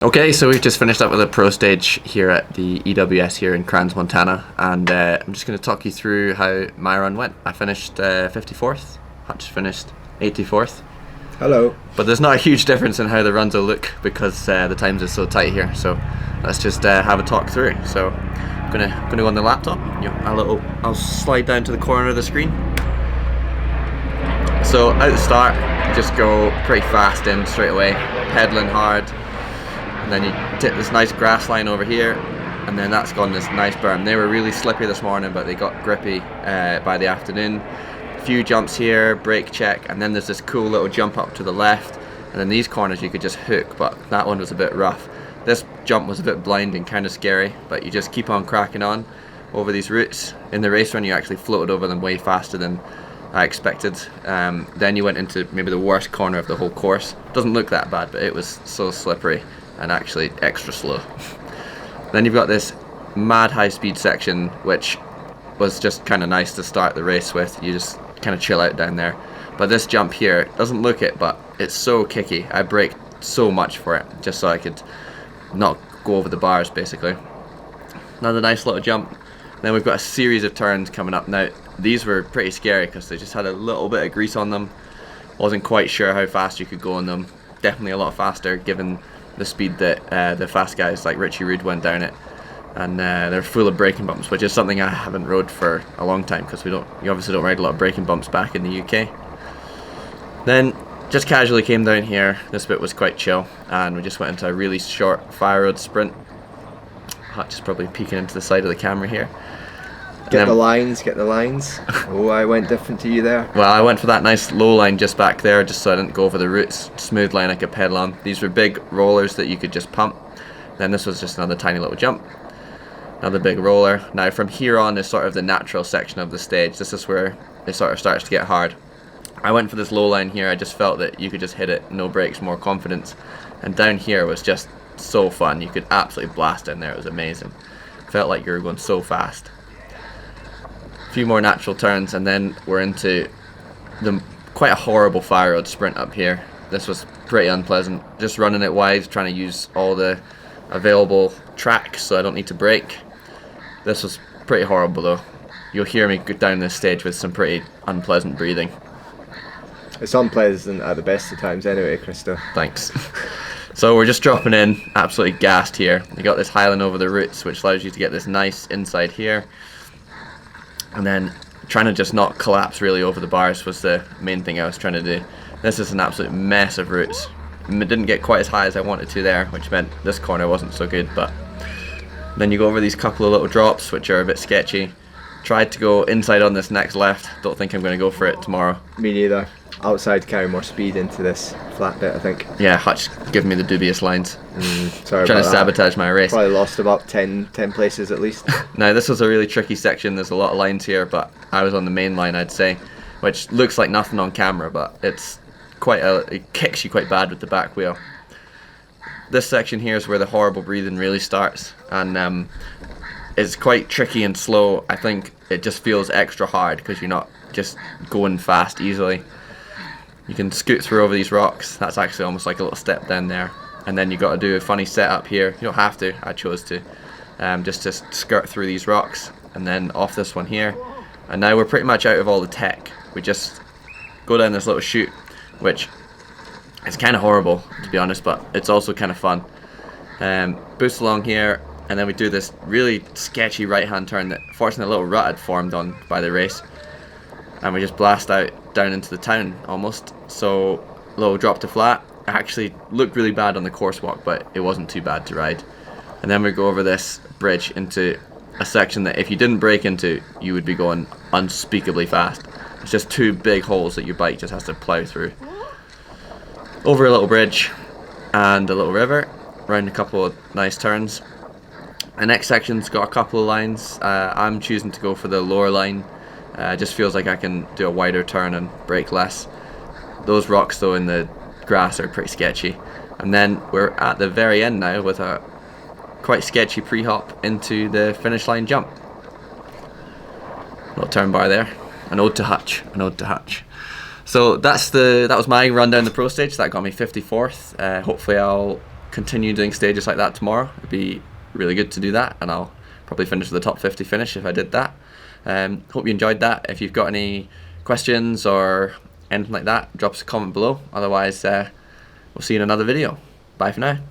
Okay, so we've just finished up with a pro stage here at the EWS here in Crans, Montana, and I'm just going to talk you through how my run went. I finished 54th, Hutch finished 84th. Hello. But there's not a huge difference in how the runs will look because the times are so tight here. So let's just have a talk through. So I'm gonna go on the laptop. I'll slide down to the corner of the screen. So at the start, you just go pretty fast in straight away, pedaling hard. And then you hit this nice grass line over here, and then that's gone this nice berm. They were really slippery this morning, but they got grippy by the afternoon. A few jumps here, brake check, and then there's this cool little jump up to the left, and then these corners you could just hook, but that one was a bit rough. This jump was a bit blinding, kind of scary, but you just keep on cracking on over these routes. In the race run you actually floated over them way faster than I expected. Then you went into maybe the worst corner of the whole course. Doesn't look that bad, but it was so slippery and actually extra slow. Then you've got this mad high speed section, which was just kind of nice to start the race with. You just kind of chill out down there. But this jump here doesn't look it, but it's so kicky. I braked so much for it just so I could not go over the bars basically. Another nice little jump. Then we've got a series of turns coming up. Now these were pretty scary because they just had a little bit of grease on them. Wasn't quite sure how fast you could go on them. Definitely a lot faster given the speed that the fast guys like Richie Rude went down it, and they're full of braking bumps, which is something I haven't rode for a long time because you obviously don't ride a lot of braking bumps back in the UK. Then just casually came down here. This bit was quite chill, and we just went into a really short fire road sprint. Hutch is probably peeking into the side of the camera here. Get the lines. Oh, I went different to you there. Well, I went for that nice low line just back there, just so I didn't go over the roots. Smooth line I could pedal on. These were big rollers that you could just pump. Then this was just another tiny little jump. Another big roller. Now from here on is sort of the natural section of the stage. This is where it sort of starts to get hard. I went for this low line here. I just felt that you could just hit it, no brakes, more confidence. And down here was just so fun. You could absolutely blast in there. It was amazing. Felt like you were going so fast. A few more natural turns, and then we're into quite a horrible fire road sprint up here. This was pretty unpleasant. Just running it wide, trying to use all the available tracks so I don't need to brake. This was pretty horrible though. You'll hear me go down this stage with some pretty unpleasant breathing. It's unpleasant at the best of times anyway, Christo. Thanks. So we're just dropping in, absolutely gassed here. You got this highland over the roots, which allows you to get this nice inside here. And then trying to just not collapse really over the bars was the main thing I was trying to do. This is an absolute mess of roots. It didn't get quite as high as I wanted to there, which meant this corner wasn't so good, but then you go over these couple of little drops which are a bit sketchy. Tried to go inside on this next left. Don't think I'm going to go for it tomorrow. Me neither. Outside carry more speed into this flat bit, I think. Yeah, Hutch giving me the dubious lines. Sorry Trying about to sabotage my race. Probably lost about 10 places at least. Now this was a really tricky section. There's a lot of lines here, but I was on the main line, I'd say, which looks like nothing on camera, but it kicks you quite bad with the back wheel. This section here is where the horrible breathing really starts, and it's quite tricky and slow. I think it just feels extra hard because you're not just going fast easily. You can scoot through over these rocks. That's actually almost like a little step down there. And then you got to do a funny setup here. You don't have to, I chose to. Just to skirt through these rocks and then off this one here. And now we're pretty much out of all the tech. We just go down this little chute, which is kind of horrible to be honest, but it's also kind of fun. Boost along here, and then we do this really sketchy right hand turn that fortunately a little rut had formed on by the race. And we just blast out down into the town almost. So little drop to flat. It actually looked really bad on the course walk, but it wasn't too bad to ride. And then we go over this bridge into a section that if you didn't brake into, you would be going unspeakably fast. It's just two big holes that your bike just has to plow through. Over a little bridge and a little river, around a couple of nice turns. The next section's got a couple of lines. I'm choosing to go for the lower line. It just feels like I can do a wider turn and brake less. Those rocks though in the grass are pretty sketchy. And then we're at the very end now with a quite sketchy pre-hop into the finish line jump. Little turn bar there. An ode to Hutch. So that was my run down the pro stage. That got me 54th. Hopefully I'll continue doing stages like that tomorrow. It'd be really good to do that, and I'll probably finish with a top 50 finish if I did that. Hope you enjoyed that. If you've got any questions or anything like that, drop us a comment below. Otherwise, we'll see you in another video. Bye for now.